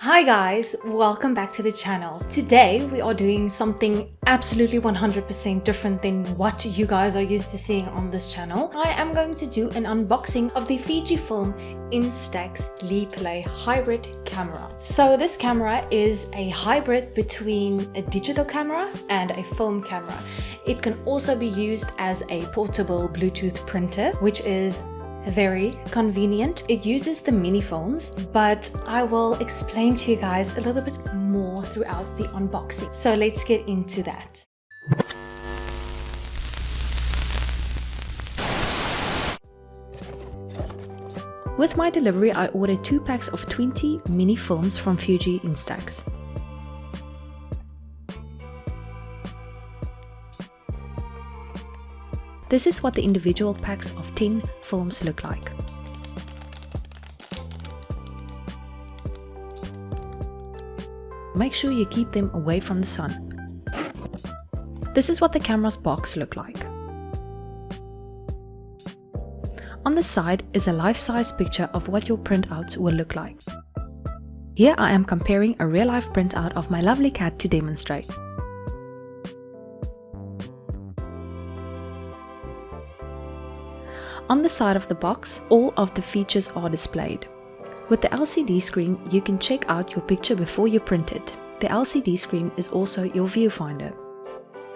Hi guys, welcome back to the channel. Today we are doing something absolutely 100% different than what you guys are used to seeing on this channel. I am going to do an unboxing of the Fujifilm Instax LiPlay hybrid camera. So this camera is a hybrid between a digital camera and a film camera. It can also be used as a portable Bluetooth printer, which is very convenient. It uses the mini films, but I will explain to you guys a little bit more throughout the unboxing. So let's get into that. With my delivery, I ordered 2 packs of 20 mini films from Fuji Instax. This is what the individual packs of 10 films look like. Make sure you keep them away from the sun. This is what the camera's box look like. On the side is a life-size picture of what your printouts will look like. Here I am comparing a real-life printout of my lovely cat to demonstrate. On the side of the box, all of the features are displayed. With the LCD screen, you can check out your picture before you print it. The LCD screen is also your viewfinder.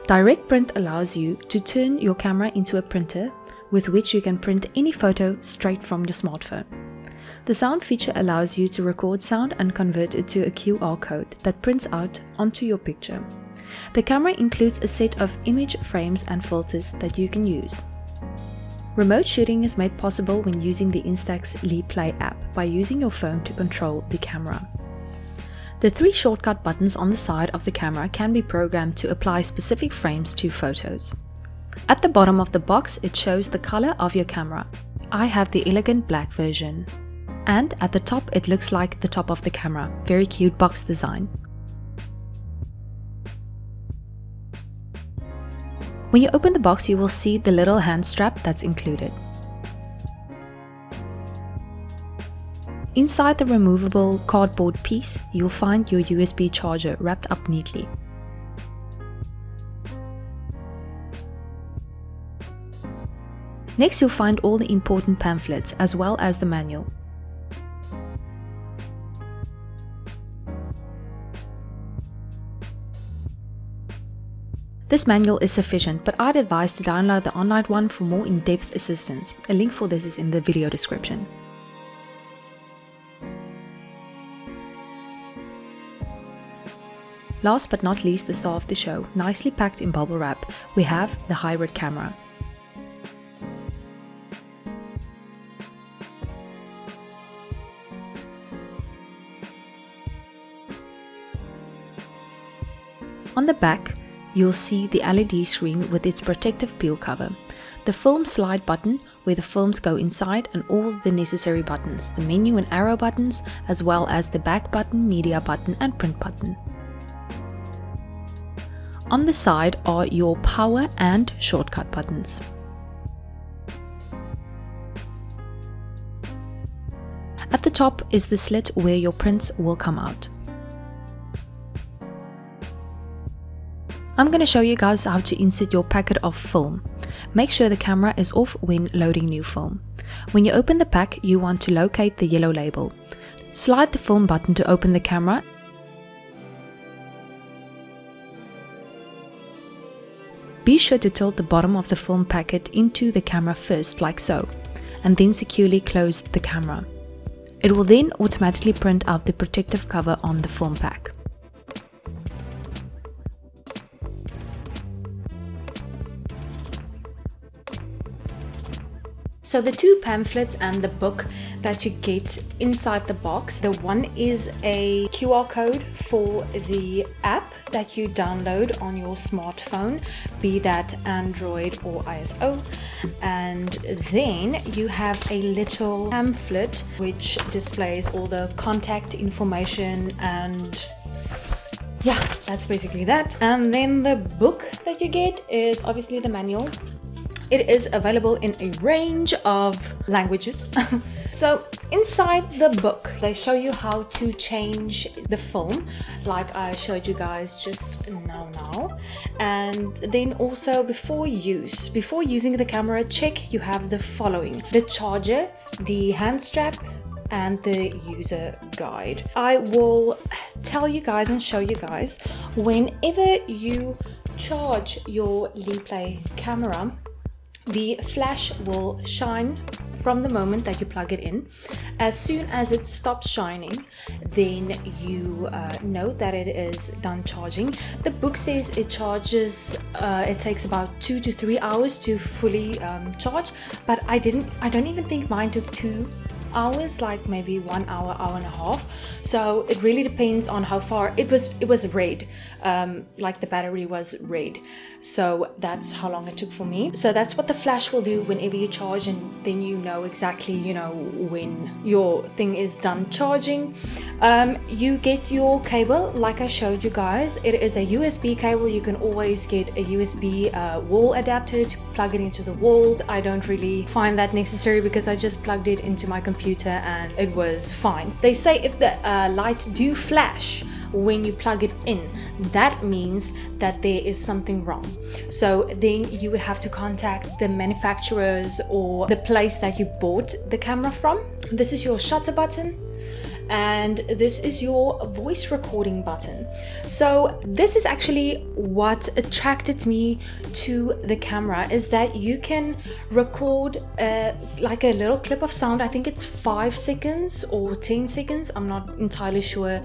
Direct print allows you to turn your camera into a printer with which you can print any photo straight from your smartphone. The sound feature allows you to record sound and convert it to a QR code that prints out onto your picture. The camera includes a set of image frames and filters that you can use. Remote shooting is made possible when using the Instax LiPlay app by using your phone to control the camera. The 3 shortcut buttons on the side of the camera can be programmed to apply specific frames to photos. At the bottom of the box, it shows the color of your camera. I have the elegant black version. And at the top, it looks like the top of the camera. Very cute box design. When you open the box, you will see the little hand strap that's included. Inside the removable cardboard piece, you'll find your USB charger wrapped up neatly. Next, you'll find all the important pamphlets as well as the manual. This manual is sufficient, but I'd advise to download the online one for more in-depth assistance. A link for this is in the video description. Last but not least, the star of the show. Nicely packed in bubble wrap, we have the hybrid camera. On the back, you'll see the LED screen with its protective peel cover, the film slide button where the films go inside, and all the necessary buttons, the menu and arrow buttons, as well as the back button, media button and print button. On the side are your power and shortcut buttons. At the top is the slit where your prints will come out. I'm going to show you guys how to insert your packet of film. Make sure the camera is off when loading new film. When you open the pack, you want to locate the yellow label. Slide the film button to open the camera. Be sure to tilt the bottom of the film packet into the camera first, like so, and then securely close the camera. It will then automatically print out the protective cover on the film pack. So the 2 pamphlets and the book that you get inside the box, the one is a QR code for the app that you download on your smartphone, be that Android or ISO. And then you have a little pamphlet which displays all the contact information, and yeah, that's basically that. And then the book that you get is obviously the manual. It is available in a range of languages. So inside the book, they show you how to change the film, like I showed you guys just now. And then also before using the camera, check you have the following: the charger, the hand strap, and the user guide. I will tell you guys and show you guys, whenever you charge your LiPlay camera, the flash will shine from the moment that you plug it in. As soon as it stops shining, then you know that it is done charging. The book says it charges, it takes about 2 to 3 hours to fully charge, but I don't even think mine took 2 hours, like maybe 1 hour, hour and a half. So it really depends on how far it was red, like the battery was red, so that's how long it took for me. So that's what the flash will do whenever you charge, and then you know exactly, you know, when your thing is done charging. You get your cable like I showed you guys. It is a USB cable. You can always get a USB wall adapter to plug it into the wall. I don't really find that necessary because I just plugged it into my computer and it was fine. They say if the light do flash when you plug it in, that means that there is something wrong. So then you would have to contact the manufacturers or the place that you bought the camera from. This is your shutter button, and this is your voice recording button. So this is actually what attracted me to the camera, is that you can record like a little clip of sound. I think it's 5 seconds or 10 seconds. I'm not entirely sure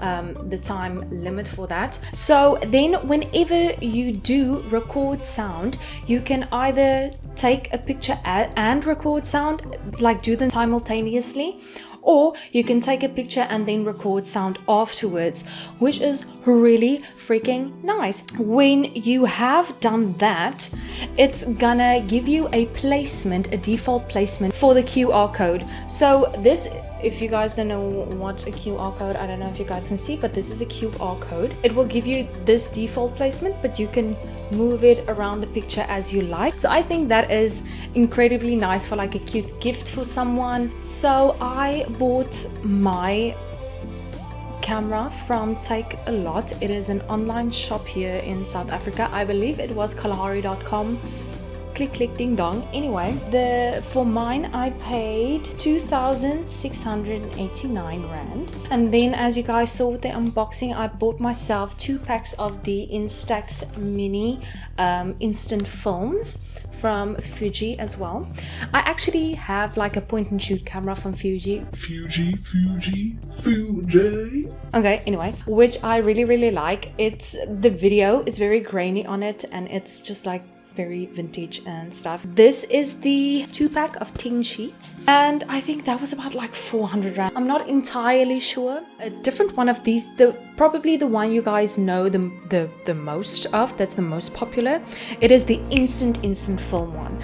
the time limit for that. So then whenever you do record sound, you can either take a picture and record sound, like do them simultaneously, or you can take a picture and then record sound afterwards, which is really freaking nice. When you have done that, it's gonna give you a placement, a default placement for the QR code. So this, if you guys don't know what a QR code, I don't know if you guys can see, but this is a QR code. It will give you this default placement, but you can move it around the picture as you like. So I think that is incredibly nice for like a cute gift for someone. So I bought my camera from Takealot. It is an online shop here in South Africa. I believe it was kalahari.com. Click, click, ding dong. Anyway, for mine I paid 2,689 rand. And then, as you guys saw with the unboxing, I bought myself 2 packs of the Instax mini instant films from Fuji as well. I actually have like a point and shoot camera from Fuji. Okay, anyway, which I really like. The video is very grainy on it, and it's just like very vintage and stuff. This is the 2-pack of 10 sheets, and I think that was about like 400 rand. I'm not entirely sure. A different one of these, probably the one you guys know the most of, that's the most popular. It is the instant film one.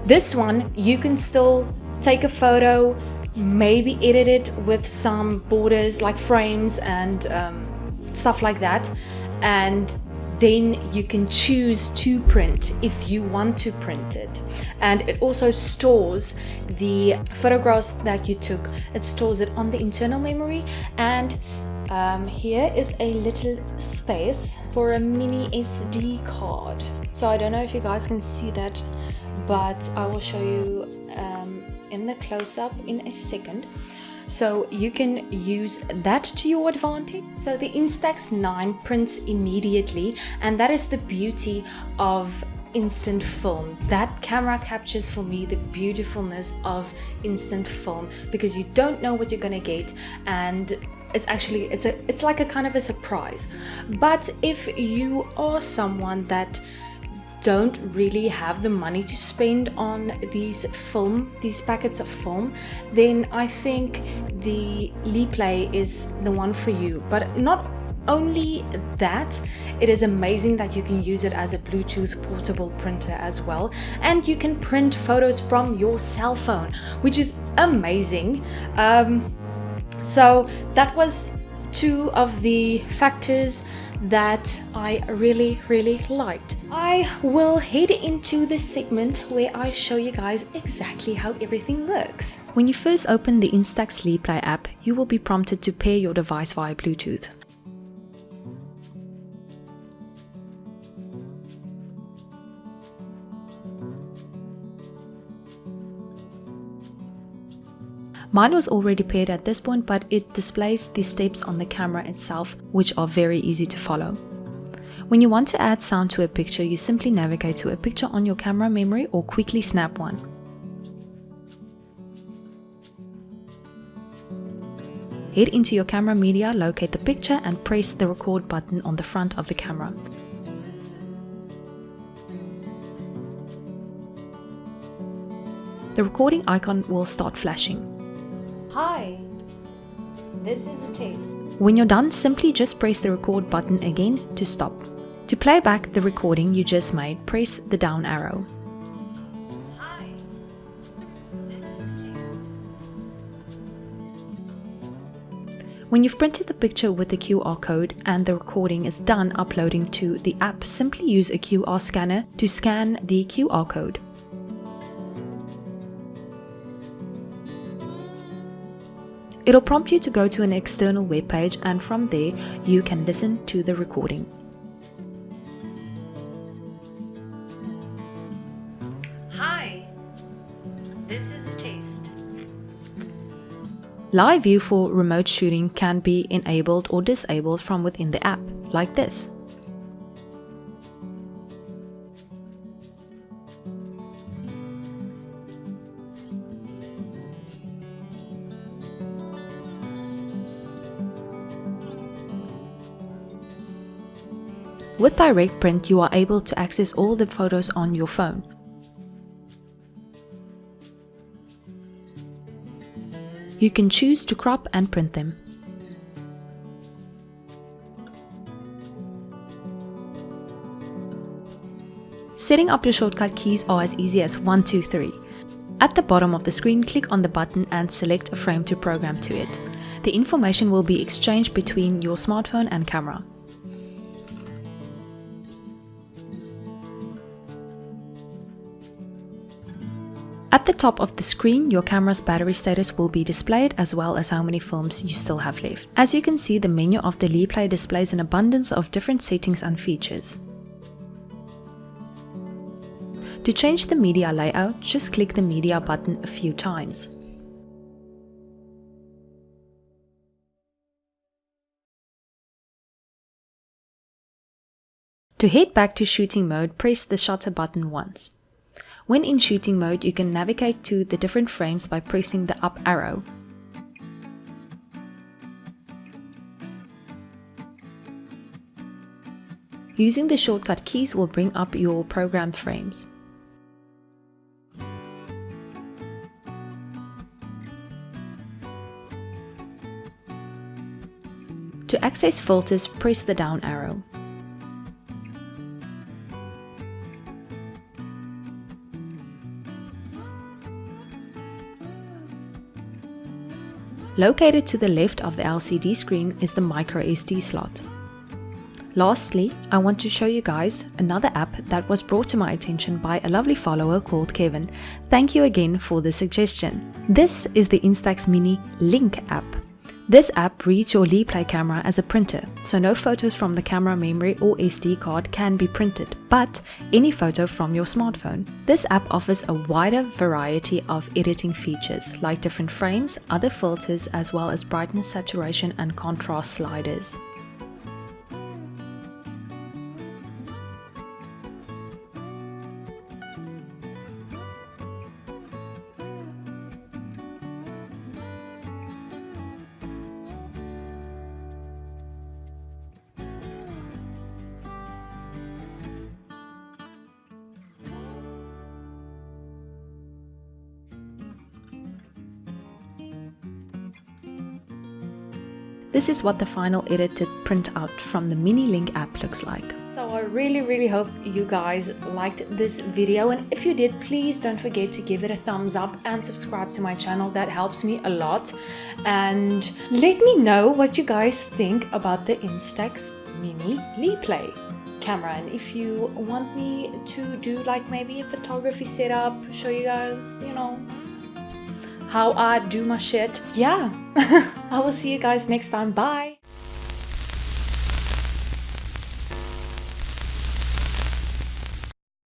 This one you can still take a photo, maybe edit it with some borders like frames and stuff like that, and then you can choose to print if you want to print it. And it also stores the photographs that you took. It stores it on the internal memory, and here is a little space for a mini SD card. So I don't know if you guys can see that, but I will show you in the close-up in a second. So you can use that to your advantage. So the Instax 9 prints immediately, and that is the beauty of instant film. That camera captures for me the beautifulness of instant film, because you don't know what you're gonna get, and it's like a kind of a surprise. But if you are someone that don't really have the money to spend on these packets of film, then I think the LiPlay is the one for you. But not only that, it is amazing that you can use it as a Bluetooth portable printer as well, and you can print photos from your cell phone, which is amazing. So that was two of the factors that I really liked. I will head into this segment where I show you guys exactly how everything works. When you first open the Instax LiPlay app, you will be prompted to pair your device via Bluetooth. Mine was already paired at this point, but it displays the steps on the camera itself, which are very easy to follow. When you want to add sound to a picture, you simply navigate to a picture on your camera memory or quickly snap one. Head into your camera media, locate the picture and press the record button on the front of the camera. The recording icon will start flashing. Hi, this is a test. When you're done, simply just press the record button again to stop. To play back the recording you just made, press the down arrow. Hi, this is a test. When you've printed the picture with the QR code and the recording is done uploading to the app, simply use a QR scanner to scan the QR code. It'll prompt you to go to an external web page, and from there you can listen to the recording. Hi, this is a test. Live view for remote shooting can be enabled or disabled from within the app, like this. With Direct Print, you are able to access all the photos on your phone. You can choose to crop and print them. Setting up your shortcut keys are as easy as 1, 2, 3. At the bottom of the screen, click on the button and select a frame to program to it. The information will be exchanged between your smartphone and camera. At the top of the screen, your camera's battery status will be displayed, as well as how many films you still have left. As you can see, the menu of the LiPlay displays an abundance of different settings and features. To change the media layout, just click the media button a few times. To head back to shooting mode, press the shutter button once. When in shooting mode, you can navigate to the different frames by pressing the up arrow. Using the shortcut keys will bring up your programmed frames. To access filters, press the down arrow. Located to the left of the LCD screen is the microSD slot. Lastly, I want to show you guys another app that was brought to my attention by a lovely follower called Kevin. Thank you again for the suggestion. This is the Instax Mini Link app. This app reads your LiPlay camera as a printer, so no photos from the camera memory or SD card can be printed, but any photo from your smartphone. This app offers a wider variety of editing features, like different frames, other filters, as well as brightness, saturation, and contrast sliders. This is what the final edited printout from the Mini Link app looks like. So I really hope you guys liked this video, and if you did, please don't forget to give it a thumbs up and subscribe to my channel. That helps me a lot. And let me know what you guys think about the Instax Mini LiPlay camera, and if you want me to do like maybe a photography setup, show you guys, you know, how I do my shit. Yeah. I will see you guys next time. Bye.